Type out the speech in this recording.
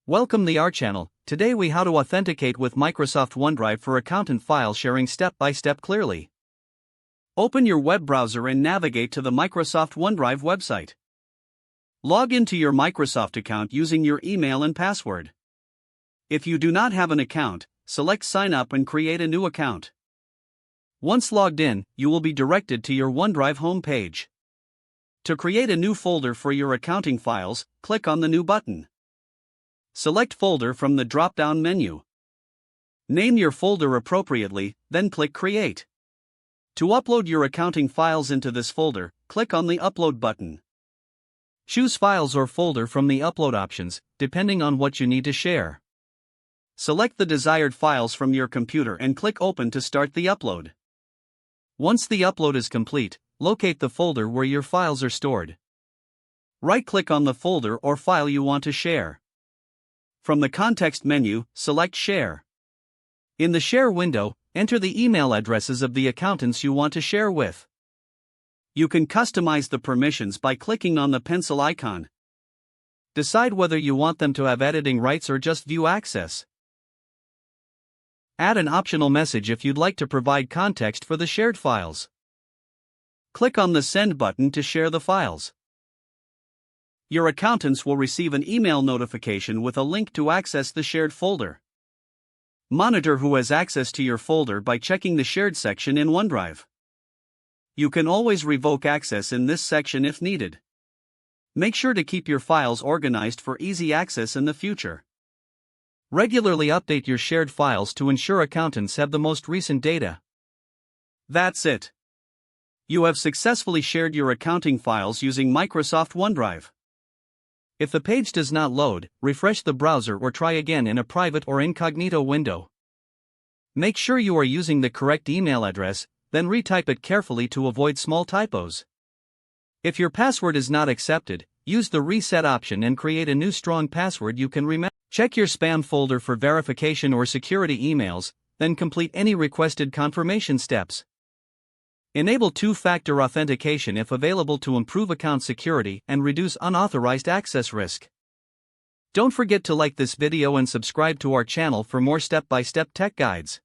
Welcome to our channel. Today we how to authenticate with Microsoft OneDrive for accountant file sharing step by step clearly. Open your web browser and navigate to the Microsoft OneDrive website. Log into your Microsoft account using your email and password. If you do not have an account, select Sign Up and create a new account. Once logged in, you will be directed to your OneDrive home page. To create a new folder for your accounting files, click on the New button. Select Folder from the drop-down menu. Name your folder appropriately, then click Create. To upload your accounting files into this folder, click on the Upload button. Choose Files or Folder from the Upload options, depending on what you need to share. Select the desired files from your computer and click Open to start the upload. Once the upload is complete, locate the folder where your files are stored. Right-click on the folder or file you want to share. From the context menu, select Share. In the Share window, enter the email addresses of the accountants you want to share with. You can customize the permissions by clicking on the pencil icon. Decide whether you want them to have editing rights or just view access. Add an optional message if you'd like to provide context for the shared files. Click on the Send button to share the files. Your accountants will receive an email notification with a link to access the shared folder. Monitor who has access to your folder by checking the Shared section in OneDrive. You can always revoke access in this section if needed. Make sure to keep your files organized for easy access in the future. Regularly update your shared files to ensure accountants have the most recent data. That's it. You have successfully shared your accounting files using Microsoft OneDrive. If the page does not load, refresh the browser or try again in a private or incognito window. Make sure you are using the correct email address, then retype it carefully to avoid small typos. If your password is not accepted, use the Reset option and create a new strong password you can remember. Check your spam folder for verification or security emails, then complete any requested confirmation steps. Enable two-factor authentication if available to improve account security and reduce unauthorized access risk. Don't forget to like this video and subscribe to our channel for more step-by-step tech guides.